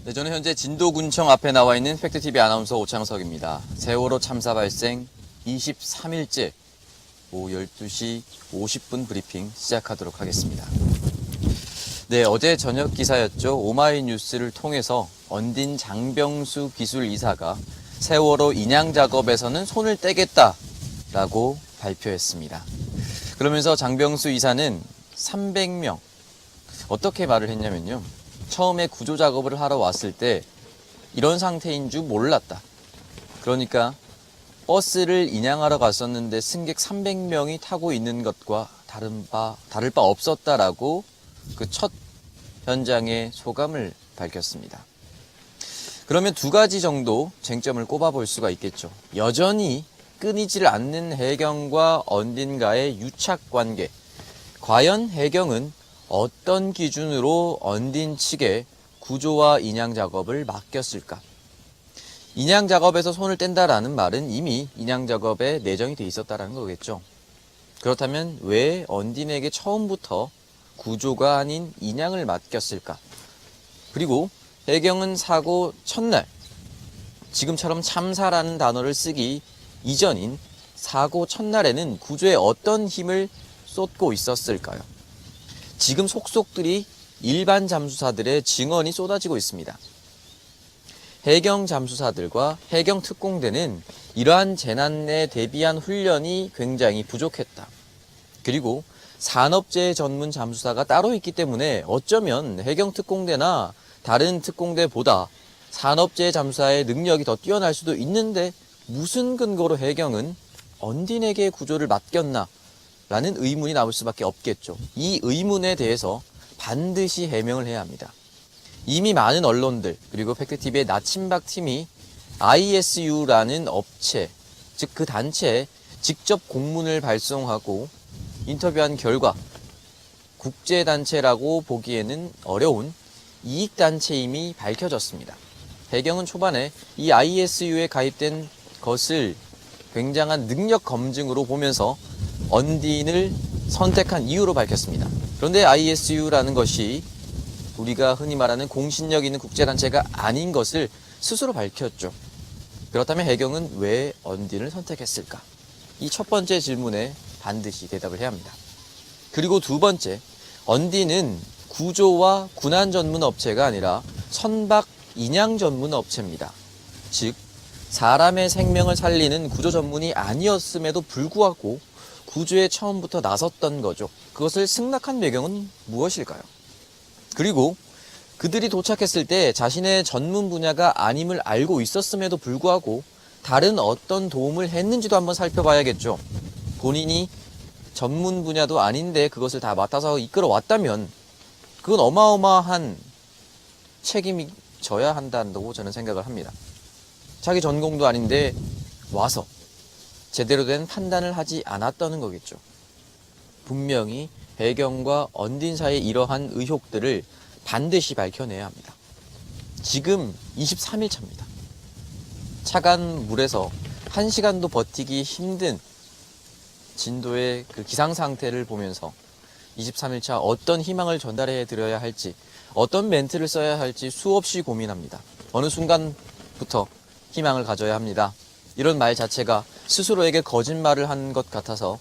네, 저는 현재 진도군청 앞에 나와 있는 팩트TV 아나운서 오창석입니다. 세월호 참사 발생 23일째 오후 12시 50분 브리핑 시작하도록 하겠습니다. 네, 어제 저녁 기사였죠. 오마이뉴스를 통해서 언딘 장병수 기술이사가 세월호 인양 작업에서는 손을 떼겠다라고 발표했습니다. 그러면서 장병수 이사는 300명, 어떻게 말을 했냐면요. 처음에 구조 작업을 하러 왔을 때 이런 상태인 줄 몰랐다. 그러니까 버스를 인양하러 갔었는데 승객 300명이 타고 있는 것과 다를 바 없었다라고 그 첫 현장의 소감을 밝혔습니다. 그러면 두 가지 정도 쟁점을 꼽아볼 수가 있겠죠. 여전히 끊이질 않는 해경과 언딘과의 유착관계. 과연 해경은 어떤 기준으로 언딘 측에 구조와 인양 작업을 맡겼을까? 인양 작업에서 손을 뗀다라는 말은 이미 인양 작업에 내정이 돼 있었다라는 거겠죠. 그렇다면 왜 언딘에게 처음부터 구조가 아닌 인양을 맡겼을까? 그리고 해경은 사고 첫날, 지금처럼 참사라는 단어를 쓰기 이전인 사고 첫날에는 구조에 어떤 힘을 쏟고 있었을까요? 지금 속속들이 일반 잠수사들의 증언이 쏟아지고 있습니다. 해경 잠수사들과 해경 특공대는 이러한 재난에 대비한 훈련이 굉장히 부족했다. 그리고 산업재해 전문 잠수사가 따로 있기 때문에 어쩌면 해경 특공대나 다른 특공대보다 산업재해 잠수사의 능력이 더 뛰어날 수도 있는데 무슨 근거로 해경은 언딘에게 구조를 맡겼나? 라는 의문이 나올 수밖에 없겠죠. 이 의문에 대해서 반드시 해명을 해야 합니다. 이미 많은 언론들 그리고 팩트TV의 나침박 팀이 ISU라는 업체, 즉 그 단체에 직접 공문을 발송하고 인터뷰한 결과 국제단체라고 보기에는 어려운 이익단체임이 밝혀졌습니다. 해경은 초반에 이 ISU에 가입된 것을 굉장한 능력 검증으로 보면서 언딘을 선택한 이유로 밝혔습니다. 그런데 ISU라는 것이 우리가 흔히 말하는 공신력 있는 국제단체가 아닌 것을 스스로 밝혔죠. 그렇다면 해경은 왜 언딘을 선택했을까? 이 첫 번째 질문에 반드시 대답을 해야 합니다. 그리고 두 번째, 언딘은 구조와 군안 전문 업체가 아니라 선박 인양 전문 업체입니다. 즉, 사람의 생명을 살리는 구조 전문이 아니었음에도 불구하고 구조에 처음부터 나섰던 거죠. 그것을 승낙한 배경은 무엇일까요? 그리고 그들이 도착했을 때 자신의 전문 분야가 아님을 알고 있었음에도 불구하고 다른 어떤 도움을 했는지도 한번 살펴봐야겠죠. 본인이 전문 분야도 아닌데 그것을 다 맡아서 이끌어 왔다면 그건 어마어마한 책임이 져야 한다고 저는 생각을 합니다. 자기 전공도 아닌데 와서 제대로 된 판단을 하지 않았다는 거겠죠. 분명히 해경과 언딘 사이의 이러한 의혹들을 반드시 밝혀내야 합니다. 지금 23일 차입니다. 차가운 물에서 1시간도 버티기 힘든 진도의 그 기상 상태를 보면서 23일 차 어떤 희망을 전달해 드려야 할지, 어떤 멘트를 써야 할지 수없이 고민합니다. 어느 순간부터 희망을 가져야 합니다. 이런 말 자체가 스스로에게 거짓말을 한 것 같아서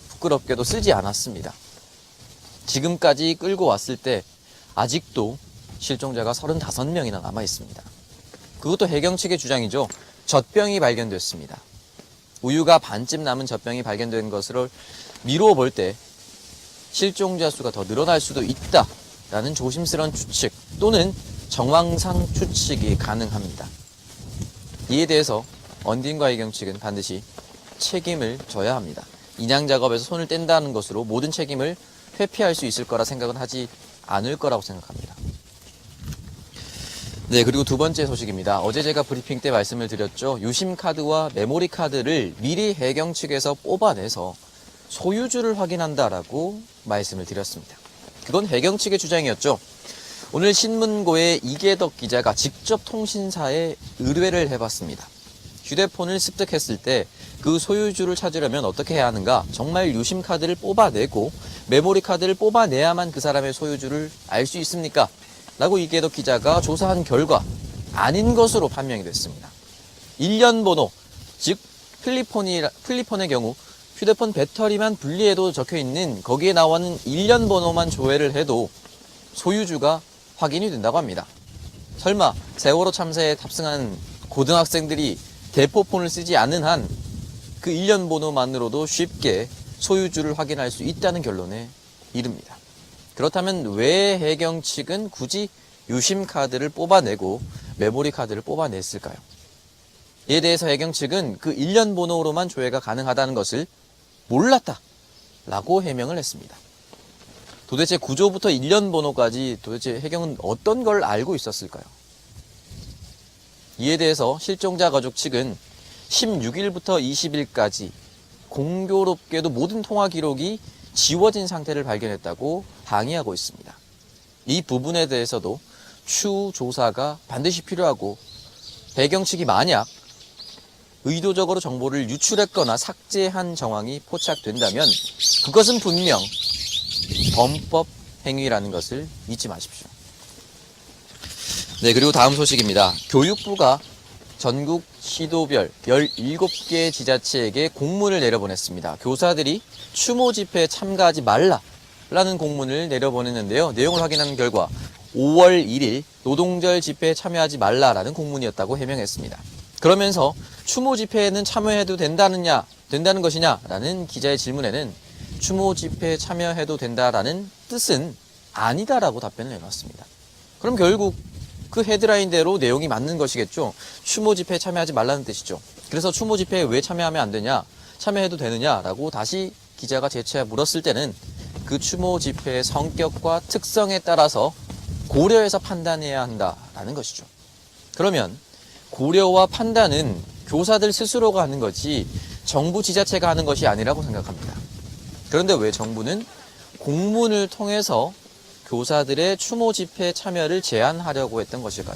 부끄럽게도 쓰지 않았습니다. 지금까지 끌고 왔을 때 아직도 실종자가 35명이나 남아 있습니다. 그것도 해경 측의 주장이죠. 젖병이 발견됐습니다. 우유가 반쯤 남은 젖병이 발견된 것으로 미루어 볼 때 실종자 수가 더 늘어날 수도 있다라는 조심스러운 추측 또는 정황상 추측이 가능합니다. 이에 대해서 언딘과 해경 측은 반드시 책임을 져야 합니다. 인양 작업에서 손을 뗀다는 것으로 모든 책임을 회피할 수 있을 거라 생각은 하지 않을 거라고 생각합니다. 네, 그리고 두 번째 소식입니다. 어제 제가 브리핑 때 말씀을 드렸죠. 유심 카드와 메모리 카드를 미리 해경 측에서 뽑아내서 소유주를 확인한다라고 말씀을 드렸습니다. 그건 해경 측의 주장이었죠. 오늘 신문고의 이계덕 기자가 직접 통신사에 의뢰를 해봤습니다. 휴대폰을 습득했을 때 그 소유주를 찾으려면 어떻게 해야 하는가? 정말 유심 카드를 뽑아내고 메모리 카드를 뽑아내야만 그 사람의 소유주를 알 수 있습니까? 라고 이계덕 기자가 조사한 결과 아닌 것으로 판명이 됐습니다. 일련 번호, 즉 필리폰의 경우 휴대폰 배터리만 분리해도 적혀있는 거기에 나오는 일련 번호만 조회를 해도 소유주가 확인이 된다고 합니다. 설마 세월호 참사에 탑승한 고등학생들이 대포폰을 쓰지 않는 한 그 일련 번호만으로도 쉽게 소유주를 확인할 수 있다는 결론에 이릅니다. 그렇다면 왜 해경 측은 굳이 유심 카드를 뽑아내고 메모리 카드를 뽑아냈을까요? 이에 대해서 해경 측은 그 일련 번호로만 조회가 가능하다는 것을 몰랐다 라고 해명을 했습니다. 도대체 구조부터 일련 번호까지 도대체 해경은 어떤 걸 알고 있었을까요? 이에 대해서 실종자 가족 측은 16일부터 20일까지 공교롭게도 모든 통화 기록이 지워진 상태를 발견했다고 항의하고 있습니다. 이 부분에 대해서도 추후 조사가 반드시 필요하고 해경 측이 만약 의도적으로 정보를 유출했거나 삭제한 정황이 포착된다면 그것은 분명 범법 행위라는 것을 잊지 마십시오. 네, 그리고 다음 소식입니다. 교육부가 전국 시도별 17개 지자체에게 공문을 내려보냈습니다. 교사들이 추모 집회에 참가하지 말라라는 공문을 내려보냈는데요. 내용을 확인한 결과 5월 1일 노동절 집회에 참여하지 말라라는 공문이었다고 해명했습니다. 그러면서 추모 집회에는 참여해도 된다는 것이냐라는 기자의 질문에는 추모 집회에 참여해도 된다라는 뜻은 아니다라고 답변을 내놨습니다. 그럼 결국 그 헤드라인대로 내용이 맞는 것이겠죠. 추모 집회에 참여하지 말라는 뜻이죠. 그래서 추모 집회에 왜 참여하면 안 되냐, 참여해도 되느냐라고 다시 기자가 재차 물었을 때는 그 추모 집회의 성격과 특성에 따라서 고려해서 판단해야 한다라는 것이죠. 그러면 고려와 판단은 교사들 스스로가 하는 거지 정부 지자체가 하는 것이 아니라고 생각합니다. 그런데 왜 정부는 공문을 통해서 교사들의 추모 집회 참여를 제한하려고 했던 것일까요?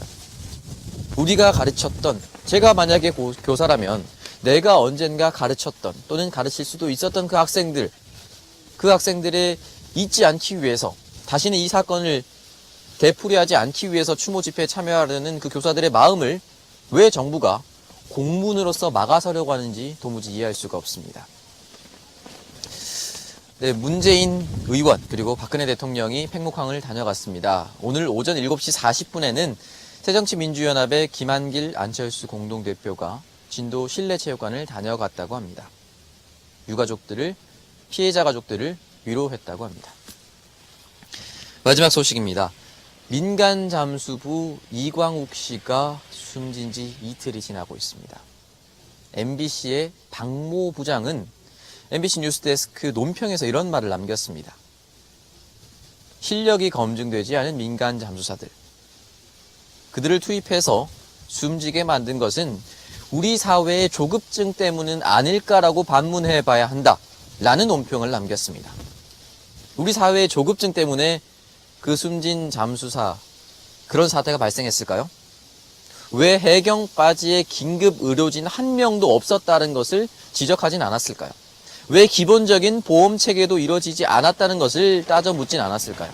우리가 가르쳤던, 제가 만약에 교사라면 내가 언젠가 가르쳤던 또는 가르칠 수도 있었던 그 학생들의 잊지 않기 위해서, 다시는 이 사건을 되풀이하지 않기 위해서 추모 집회에 참여하려는 그 교사들의 마음을 왜 정부가 공문으로서 막아서려고 하는지 도무지 이해할 수가 없습니다. 네, 문재인 의원 그리고 박근혜 대통령이 팽목항을 다녀갔습니다. 오늘 오전 7시 40분에는 새정치민주연합의 김한길, 안철수 공동대표가 진도 실내체육관을 다녀갔다고 합니다. 피해자 가족들을 위로했다고 합니다. 마지막 소식입니다. 민간잠수부 이광욱 씨가 숨진 지 이틀이 지나고 있습니다. MBC의 박모 부장은 MBC 뉴스데스크 논평에서 이런 말을 남겼습니다. 실력이 검증되지 않은 민간 잠수사들, 그들을 투입해서 숨지게 만든 것은 우리 사회의 조급증 때문은 아닐까라고 반문해 봐야 한다라는 논평을 남겼습니다. 우리 사회의 조급증 때문에 그 숨진 잠수사, 그런 사태가 발생했을까요? 왜 해경바지에 긴급 의료진 한 명도 없었다는 것을 지적하진 않았을까요? 왜 기본적인 보험 체계도 이루어지지 않았다는 것을 따져 묻진 않았을까요?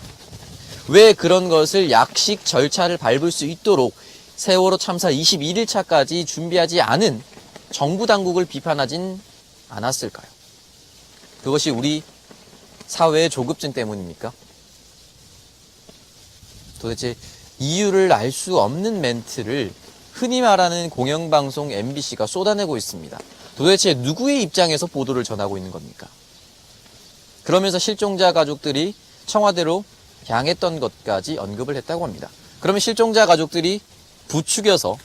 왜 그런 것을 약식 절차를 밟을 수 있도록 세월호 참사 21일 차까지 준비하지 않은 정부 당국을 비판하진 않았을까요? 그것이 우리 사회의 조급증 때문입니까? 도대체 이유를 알 수 없는 멘트를 흔히 말하는 공영방송 MBC가 쏟아내고 있습니다. 도대체 누구의 입장에서 보도를 전하고 있는 겁니까? 그러면서 실종자 가족들이 청와대로 향했던 것까지 언급을 했다고 합니다. 그러면 실종자 가족들이 부추겨서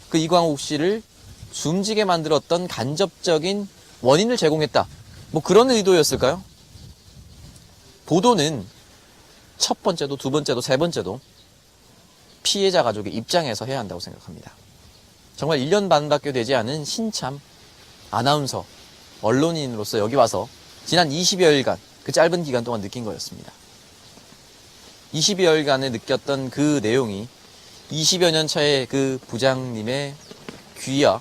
그 이광욱 씨를 숨지게 만들었던 간접적인 원인을 제공했다. 뭐 그런 의도였을까요? 보도는 첫 번째도 두 번째도 세 번째도 피해자 가족의 입장에서 해야 한다고 생각합니다. 정말 1년 반밖에 되지 않은 신참 아나운서, 언론인으로서 여기 와서 지난 20여일간, 그 짧은 기간 동안 느낀 거였습니다. 20여일간에 느꼈던 그 내용이 20여 년 차의 그 부장님의 귀와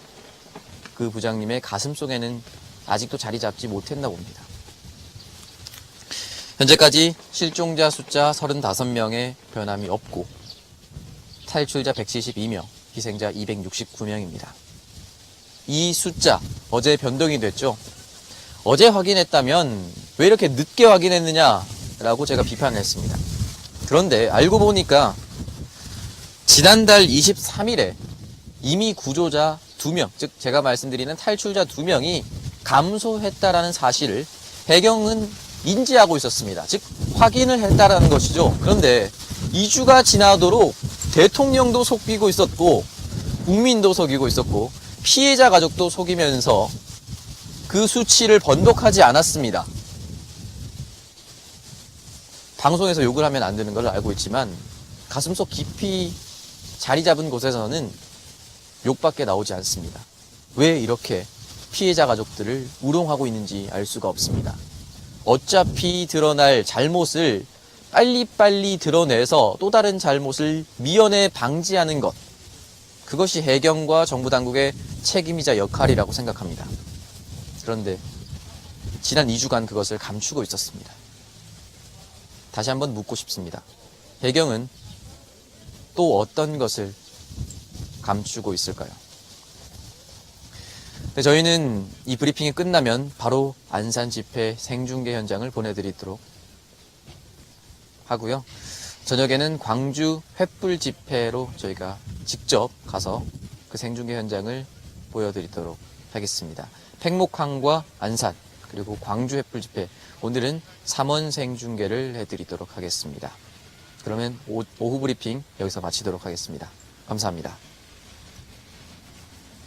그 부장님의 가슴 속에는 아직도 자리 잡지 못했나 봅니다. 현재까지 실종자 숫자 35명의 변함이 없고 탈출자 172명, 희생자 269명입니다. 이 숫자 어제 변동이 됐죠. 어제 확인했다면 왜 이렇게 늦게 확인했느냐라고 제가 비판을 했습니다. 그런데 알고 보니까 지난달 23일에 이미 구조자 2명, 즉 제가 말씀드리는 탈출자 2명이 감소했다라는 사실을 해경은 인지하고 있었습니다. 즉 확인을 했다라는 것이죠. 그런데 2주가 지나도록 대통령도 속이고 있었고 국민도 속이고 있었고 피해자 가족도 속이면서 그 수치를 번복하지 않았습니다. 방송에서 욕을 하면 안 되는 걸 알고 있지만 가슴속 깊이 자리 잡은 곳에서는 욕밖에 나오지 않습니다. 왜 이렇게 피해자 가족들을 우롱하고 있는지 알 수가 없습니다. 어차피 드러날 잘못을 빨리빨리 드러내서 또 다른 잘못을 미연에 방지하는 것, 그것이 해경과 정부 당국의 책임이자 역할이라고 생각합니다. 그런데 지난 2주간 그것을 감추고 있었습니다. 다시 한번 묻고 싶습니다. 해경은 또 어떤 것을 감추고 있을까요? 네, 저희는 이 브리핑이 끝나면 바로 안산 집회 생중계 현장을 보내드리도록 하고요. 저녁에는 광주 횃불 집회로 저희가 직접 가서 그 생중계 현장을 보여드리도록 하겠습니다. 팽목항과 안산 그리고 광주 횃불 집회, 오늘은 3원 생중계를 해드리도록 하겠습니다. 그러면 오후 브리핑 여기서 마치도록 하겠습니다. 감사합니다.